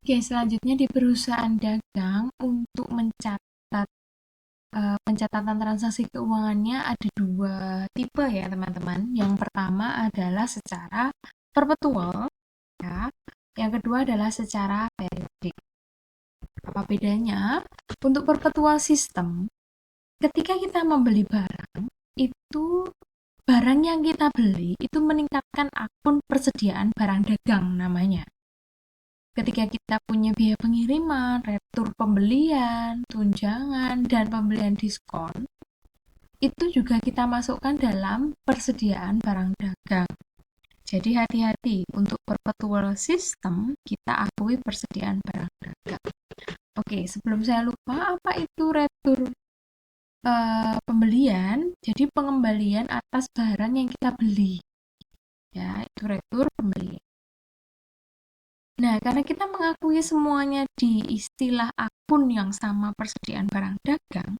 Oke, selanjutnya di perusahaan dagang untuk mencatat pencatatan transaksi keuangannya ada dua tipe ya teman-teman. Yang pertama adalah secara perpetual ya. Yang kedua adalah secara periodik. Apa bedanya? Untuk perpetual system, ketika kita membeli barang, itu barang yang kita beli itu meningkatkan akun persediaan barang dagang namanya. Ketika kita punya biaya pengiriman, retur pembelian, tunjangan, dan pembelian diskon, itu juga kita masukkan dalam persediaan barang dagang. Jadi hati-hati untuk perpetual system, kita akui persediaan barang dagang. Oke, sebelum saya lupa, apa itu retur pembelian? Jadi pengembalian atas barang yang kita beli. Ya, itu retur pembelian. Nah, karena kita mengakui semuanya di istilah akun yang sama persediaan barang dagang,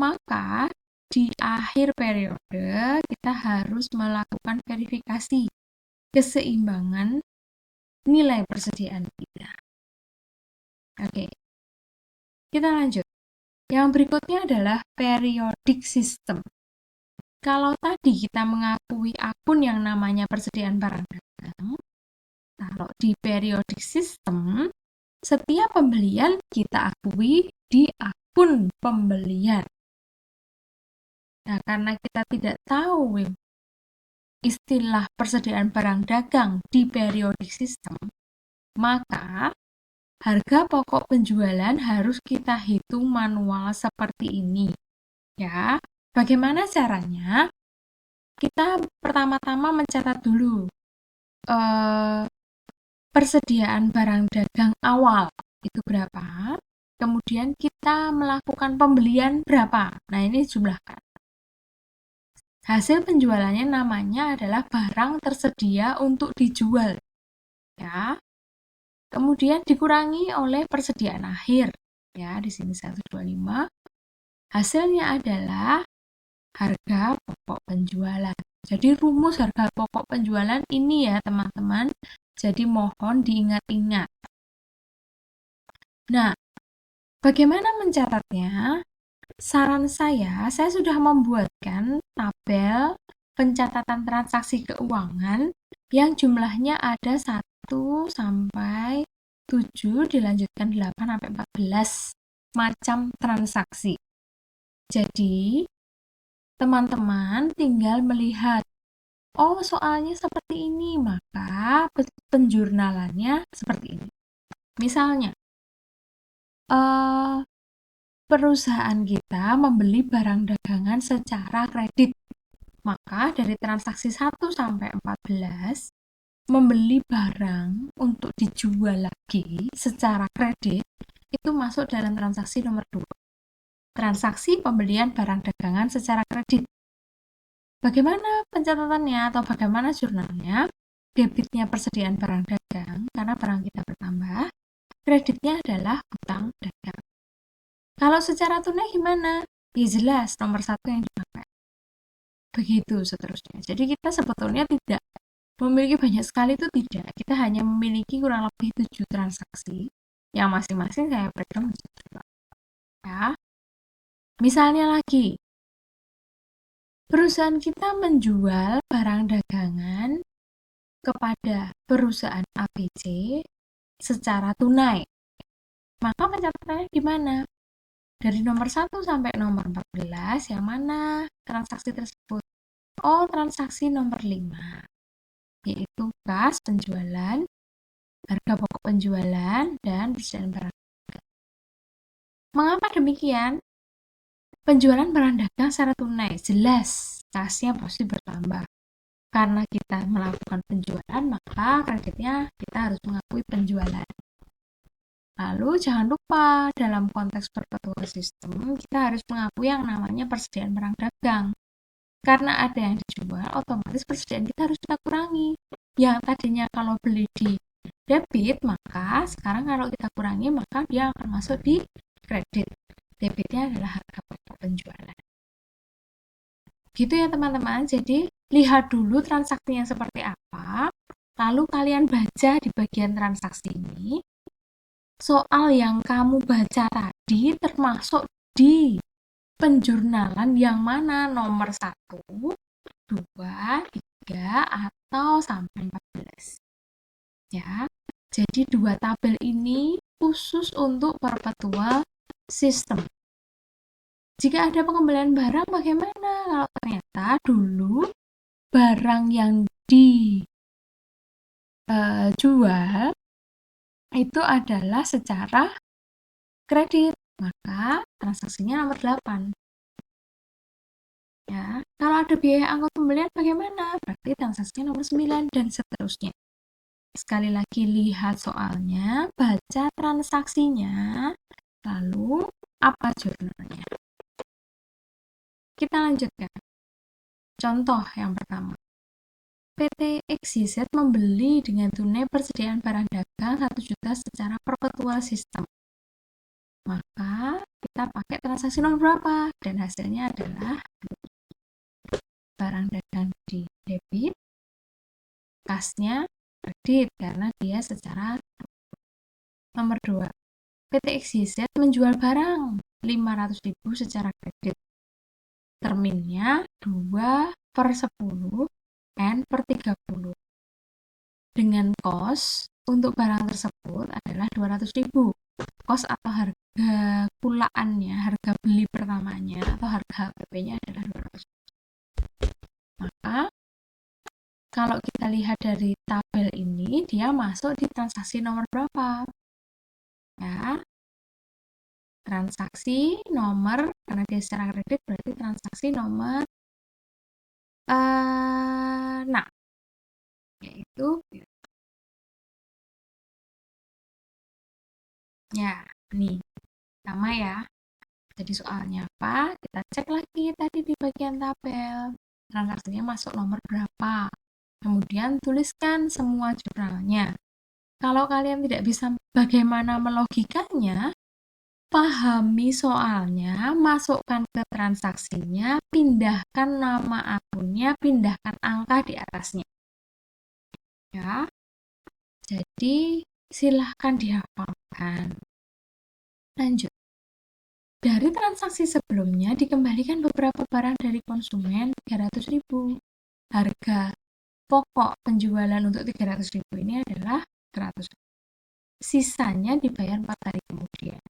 maka di akhir periode kita harus melakukan verifikasi keseimbangan nilai persediaan kita. Oke, kita lanjut. Yang berikutnya adalah periodic system. Kalau tadi kita mengakui akun yang namanya persediaan barang dagang, kalau di periodic system, setiap pembelian kita akui di akun pembelian. Nah, karena kita tidak tahu istilah persediaan barang dagang di periodic system, maka harga pokok penjualan harus kita hitung manual seperti ini. Ya, bagaimana caranya? Kita pertama-tama mencatat dulu persediaan barang dagang awal itu berapa, kemudian kita melakukan pembelian berapa. Nah, ini jumlahkan. Hasil penjualannya namanya adalah barang tersedia untuk dijual. Ya. Kemudian dikurangi oleh persediaan akhir. Ya, di sini 125. Hasilnya adalah harga pokok penjualan. Jadi rumus harga pokok penjualan ini ya, teman-teman. Jadi mohon diingat-ingat. Nah, bagaimana mencatatnya? Saran saya sudah membuatkan tabel pencatatan transaksi keuangan yang jumlahnya ada 1 sampai 7 dilanjutkan 8 sampai 14 macam transaksi. Jadi, teman-teman tinggal melihat, oh soalnya seperti ini, maka penjurnalannya seperti ini. Misalnya, perusahaan kita membeli barang dagangan secara kredit. Maka dari transaksi 1 sampai 14, membeli barang untuk dijual lagi secara kredit itu masuk dalam transaksi nomor 2. Transaksi pembelian barang dagangan secara kredit. Bagaimana pencatatannya atau bagaimana jurnalnya? Debitnya persediaan barang dagang karena barang kita bertambah, kreditnya adalah hutang dagang. Kalau secara tunai gimana? Ya jelas, nomor 1 yang dipakai. Begitu seterusnya. Jadi kita sebetulnya tidak memiliki banyak sekali, itu tidak. Kita hanya memiliki kurang lebih 7 transaksi yang masing-masing saya breakdown menjadi ya. Misalnya lagi, perusahaan kita menjual barang dagangan kepada perusahaan ABC secara tunai. Maka pencatatannya gimana? Dari nomor 1 sampai nomor 14, yang mana transaksi tersebut? Oh, transaksi nomor 5, yaitu kas penjualan, harga pokok penjualan, dan persediaan barang dagang. Mengapa demikian? Penjualan barang dagang secara tunai, jelas kasnya pasti bertambah. Karena kita melakukan penjualan, maka kreditnya kita harus mengakui penjualan. Lalu jangan lupa dalam konteks perpetual system kita harus mengakui yang namanya persediaan barang dagang. Karena ada yang dijual, otomatis persediaan kita harus kita kurangi. Yang tadinya kalau beli di debit, maka sekarang kalau kita kurangi maka dia akan masuk di kredit. Debitnya adalah harga pokok penjualan. Gitu ya teman-teman. Jadi lihat dulu transaksinya seperti apa, lalu kalian baca di bagian transaksi ini. soal yang kamu baca tadi termasuk di penjurnalan yang mana nomor 1, 2, 3, atau sampai 14. Ya, jadi 2 tabel ini khusus untuk perpetual sistem. Jika ada pengembalian barang bagaimana? Kalau ternyata dulu barang yang dijual itu adalah secara kredit, maka transaksinya nomor 8. Ya, kalau ada biaya angkut pembelian bagaimana? Berarti transaksinya nomor 9 dan seterusnya. Sekali lagi lihat soalnya, baca transaksinya, lalu apa jurnalnya. Kita lanjutkan. Contoh yang pertama. PT XYZ membeli dengan tunai persediaan barang dagang 1 juta secara perpetual sistem. Maka kita pakai transaksi nomor berapa? Dan hasilnya adalah barang dagang di debit, kasnya kredit karena dia secara nomor 2. PT XYZ menjual barang 500.000 secara kredit. Terminnya 2/10 N/30. Dengan kos untuk barang tersebut adalah 200.000. Kos atau harga kulaannya, harga beli pertamanya atau harga HPP-nya adalah 200. Maka kalau kita lihat dari tabel ini, dia masuk di transaksi nomor berapa? Ya, transaksi nomor, karena dia secara kredit berarti transaksi nomor 6, yaitu ya, nih, sama ya. Jadi soalnya apa? Kita cek lagi tadi di bagian tabel. Transaksinya masuk nomor berapa? Kemudian tuliskan semua jurnalnya. Kalau kalian tidak bisa bagaimana melogikanya, pahami soalnya, masukkan ke transaksinya, pindahkan nama akunnya, pindahkan angka di atasnya. Ya. Jadi silahkan dihafalkan. Lanjut. Dari transaksi sebelumnya dikembalikan beberapa barang dari konsumen 300.000. Harga pokok penjualan untuk 300.000 ini adalah 100. Sisanya dibayar 4 hari kemudian.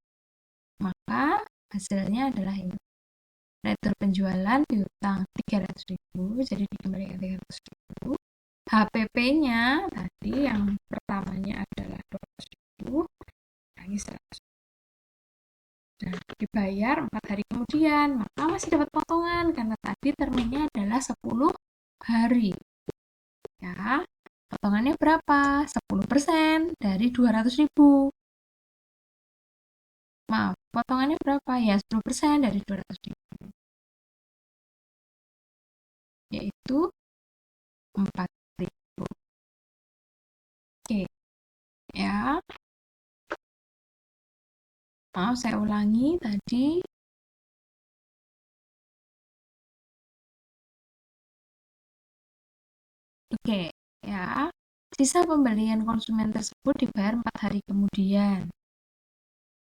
Maka hasilnya adalah ini. Retur penjualan piutang 300.000, jadi dikembalikan 300.000. HPP-nya tadi yang pertamanya adalah 200.000, kurangi 100. Nah, dibayar 4 hari kemudian, maka masih dapat potongan karena tadi terminnya adalah 10 hari. Ya, potongannya berapa? 10% dari 200.000. Maaf, potongannya berapa? Ya, 10% dari 200.000. Yaitu 4.000. Oke, ya. Maaf, saya ulangi tadi. Oke, ya. Sisa pembelian konsumen tersebut dibayar 4 hari kemudian.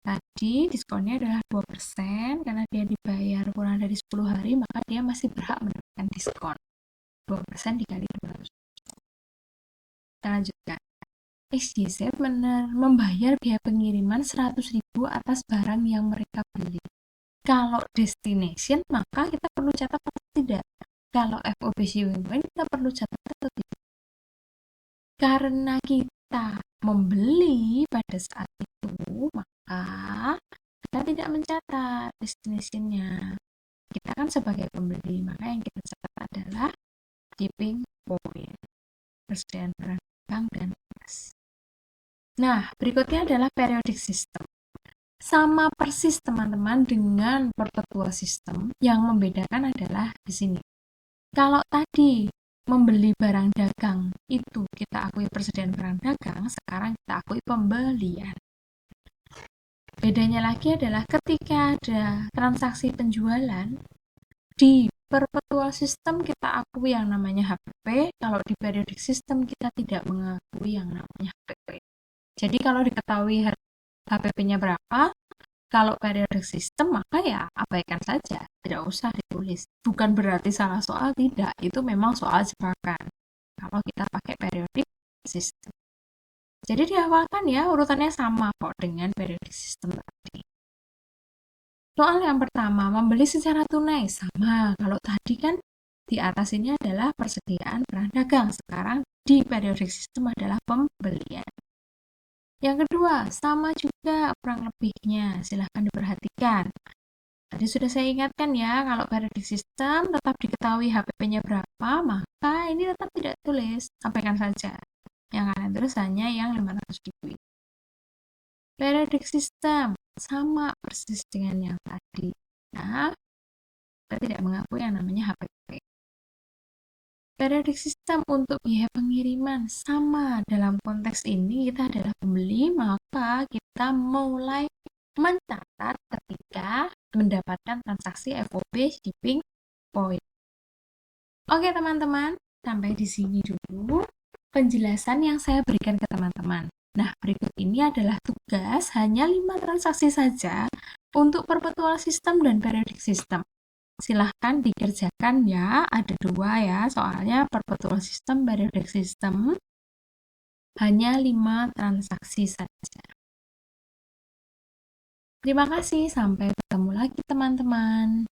Tadi diskonnya adalah 2%, karena dia dibayar kurang dari 10 hari, maka dia masih berhak mendapatkan diskon. 2% dikali 200. Kita lanjutkan. XYZ membayar biaya pengiriman 100.000 atas barang yang mereka beli. Kalau destination, maka kita perlu catat atau tidak? Kalau FOB shipping point, kita perlu catat atau tidak? Karena kita membeli pada saat itu, maka kita tidak mencatat destination-nya. Kita kan sebagai pembeli, maka yang kita catat adalah shipping point, persediaan barang dagang dan kas. Nah, berikutnya adalah periodic system. Sama persis teman-teman dengan perpetual system, yang membedakan adalah di sini. Kalau tadi membeli barang dagang itu kita akui persediaan barang dagang, sekarang kita akui pembelian. Bedanya lagi adalah ketika ada transaksi penjualan, di perpetual system kita akui yang namanya HPP, kalau di periodic system kita tidak mengakui yang namanya HPP. Jadi kalau diketahui HPP-nya berapa. Kalau periodic system maka ya abaikan saja, tidak usah ditulis. Bukan berarti salah soal, tidak. Itu memang soal jebakan kalau kita pakai periodic system. Jadi dihafalkan ya, urutannya sama kok dengan periodic system tadi. Soal yang pertama, membeli secara tunai. Sama, kalau tadi kan di atas ini adalah persediaan barang dagang. Sekarang di periodic system adalah pembelian. Yang kedua, sama juga kurang lebihnya. Silahkan diperhatikan. Tadi sudah saya ingatkan ya, kalau periodic system tetap diketahui HPP-nya berapa, maka ini tetap tidak tulis. Sampaikan saja. Yang kalian tulis hanya yang 500.000. Periodic system sama persis dengan yang tadi. Nah, kita tidak mengakui yang namanya HPP. Periodic system untuk biaya pengiriman sama. Dalam konteks ini kita adalah pembeli, maka kita mulai mencatat ketika mendapatkan transaksi FOB shipping point. Oke teman-teman, sampai di sini dulu penjelasan yang saya berikan ke teman-teman. Nah, berikut ini adalah tugas hanya 5 transaksi saja untuk perpetual system dan periodic system. Silahkan dikerjakan ya, ada 2 ya, soalnya perpetual system, periodic system, hanya 5 transaksi saja. Terima kasih, sampai ketemu lagi teman-teman.